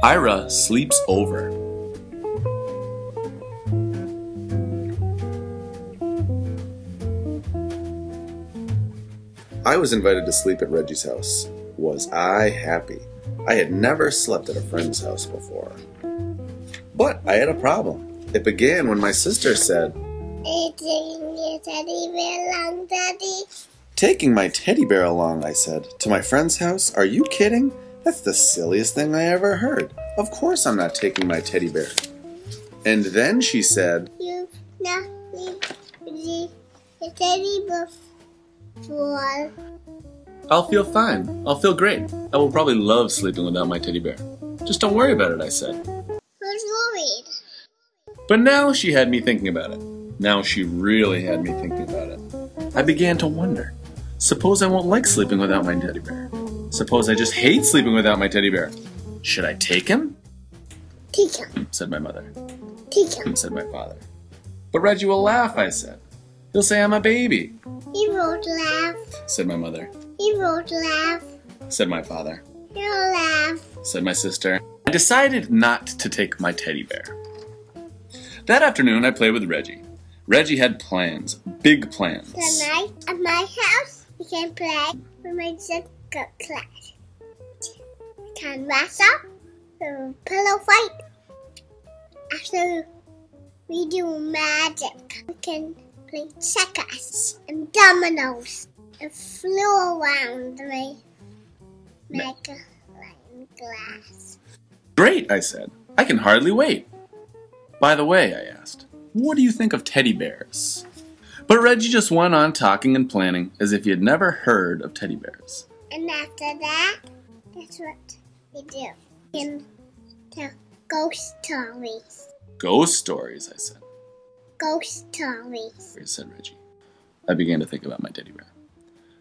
Ira Sleeps Over. I was invited to sleep at Reggie's house. Was I happy? I had never slept at a friend's house before. But I had a problem. It began when my sister said, Taking your teddy bear along, Daddy? Taking my teddy bear along, I said, to my friend's house? Are you kidding? That's the silliest thing I ever heard. Of course I'm not taking my teddy bear. And then she said, You not need the teddy bear for. I'll feel fine. I'll feel great. I will probably love sleeping without my teddy bear. Just don't worry about it, I said. Who's worried? But now she had me thinking about it. Now she really had me thinking about it. I began to wonder. Suppose I won't like sleeping without my teddy bear. Suppose I just hate sleeping without my teddy bear. Should I take him? Take him. Said my mother. Take him. Said my father. But Reggie will laugh, I said. He'll say I'm a baby. He won't laugh. Said my mother. He won't laugh. Said my father. He'll laugh. Said my sister. I decided not to take my teddy bear. That afternoon, I played with Reggie. Reggie had plans, big plans. Tonight at my house, we can play with my second class. We can wrestle, pillow fight. After we do magic, we can play checkers and dominoes and flew around my glass. Great, I said. I can hardly wait. By the way, I asked, what do you think of teddy bears? But Reggie just went on talking and planning as if he had never heard of teddy bears. And after that, that's what we do. We can tell ghost stories. Ghost stories, I said. Ghost stories. Said Reggie. I began to think about my teddy bear.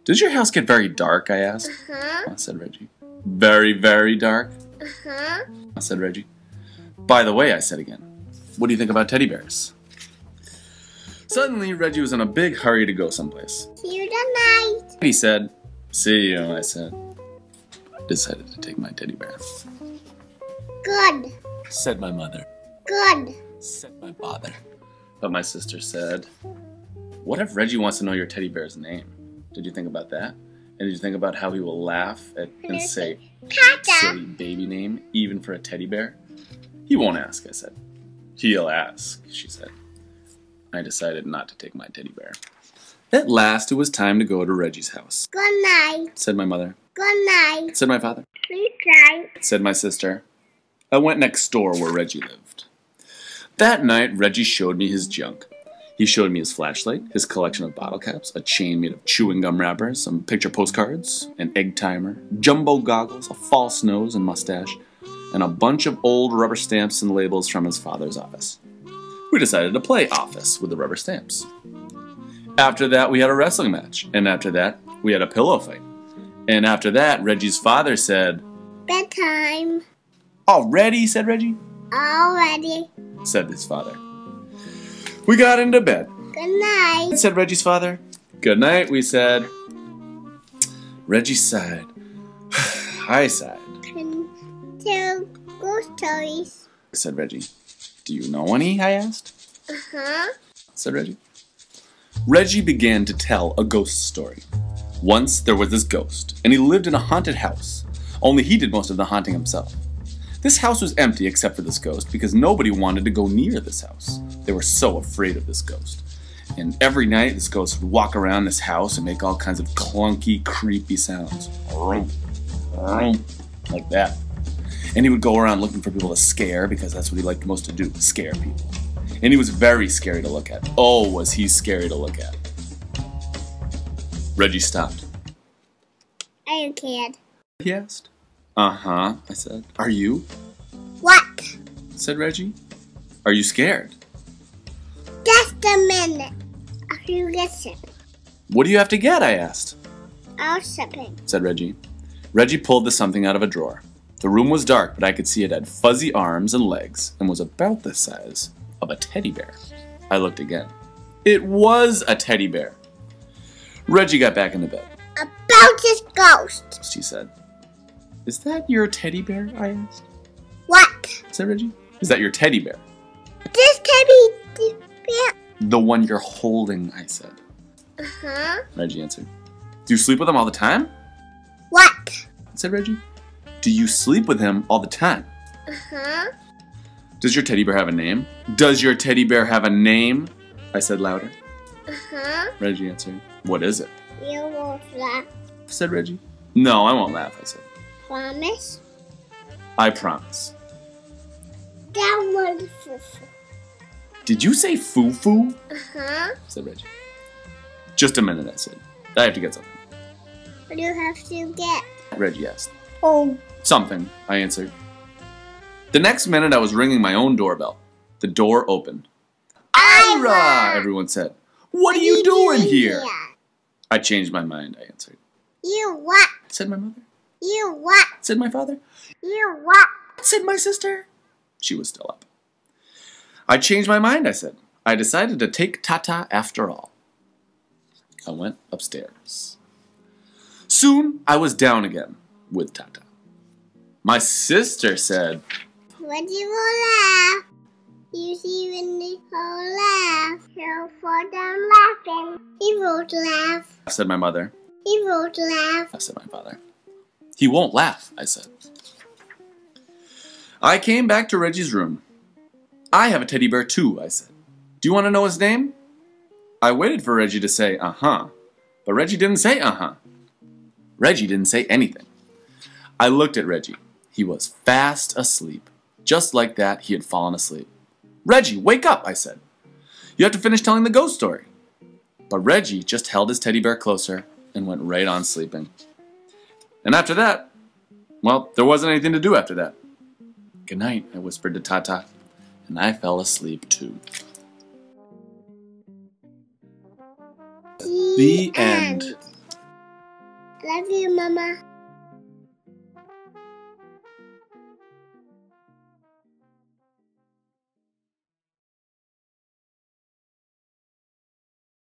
Does your house get very dark, I asked. Said Reggie. Very, very dark? Said Reggie. By the way, I said again, what do you think about teddy bears? Suddenly, Reggie was in a big hurry to go someplace. See you tonight. He said, see you, I said. I decided to take my teddy bear. Good. Said my mother. Good. Said my father. But my sister said, what if Reggie wants to know your teddy bear's name? Did you think about that? And did you think about how he will laugh at and say, silly baby name, even for a teddy bear? He won't ask, I said. He'll ask, she said. I decided not to take my teddy bear. At last, it was time to go to Reggie's house. Good night. Said my mother. Good night. Said my father. Good night. Said my sister. I went next door where Reggie lived. That night, Reggie showed me his junk. He showed me his flashlight, his collection of bottle caps, a chain made of chewing gum wrappers, some picture postcards, an egg timer, jumbo goggles, a false nose and mustache, and a bunch of old rubber stamps and labels from his father's office. We decided to play office with the rubber stamps. After that, we had a wrestling match, and after that, we had a pillow fight. And after that, Reggie's father said, Bedtime. Already, said Reggie. Already. Said his father. We got into bed. Good night. Said Reggie's father. Good night, we said. Reggie sighed. I sighed. Can tell ghost stories. Said Reggie. Do you know any? I asked. Said Reggie. Reggie began to tell a ghost story. Once there was this ghost, and he lived in a haunted house. Only he did most of the haunting himself. This house was empty except for this ghost because nobody wanted to go near this house. They were so afraid of this ghost. And every night this ghost would walk around this house and make all kinds of clunky, creepy sounds. Like that. And he would go around looking for people to scare because that's what he liked most to do, scare people. And he was very scary to look at. Oh, was he scary to look at. Reggie stopped. Are you scared? He asked. Uh-huh, I said. Are you? What? Said Reggie. Are you scared? Just a minute. Are you listening? What do you have to get? I asked. I'll shipping. Said Reggie. Reggie pulled the something out of a drawer. The room was dark, but I could see it had fuzzy arms and legs and was about the size of a teddy bear. I looked again. It was a teddy bear. Reggie got back into bed. About this ghost. She said. Is that your teddy bear? I asked. said Reggie. Is that your teddy bear? This teddy bear. The one you're holding, I said. Uh-huh. Reggie answered. Do you sleep with him all the time? What? Said Reggie. Do you sleep with him all the time? Uh-huh. Does your teddy bear have a name? Does your teddy bear have a name? I said louder. Uh-huh. Reggie answered. What is it? You won't laugh. Said Reggie. No, I won't laugh, I said. Promise? I promise. That was fufu. Did you say foo-foo? Uh-huh. Said Reggie. Just a minute, I said. I have to get something. What do you have to get? Reggie asked. Oh. Something, I answered. The next minute, I was ringing my own doorbell. The door opened. Ira! Everyone said. What are you doing here? I changed my mind, I answered. You what? Said my mother. You what? Said my father. You what? Said my sister. She was still up. I changed my mind, I said. I decided to take Tata after all. I went upstairs. Soon, I was down again with Tata. My sister said, What do you laugh? You see when they all laugh, he'll fall down laughing. He won't laugh. said my mother. He won't laugh. Said my father. He won't laugh, I said. I came back to Reggie's room. I have a teddy bear too, I said. Do you want to know his name? I waited for Reggie to say, uh-huh. But Reggie didn't say uh-huh. Reggie didn't say anything. I looked at Reggie. He was fast asleep. Just like that, he had fallen asleep. Reggie, wake up, I said. You have to finish telling the ghost story. But Reggie just held his teddy bear closer and went right on sleeping. And after that, well, there wasn't anything to do after that. Good night, I whispered to Tata, and I fell asleep too. The end. Love you, Mama.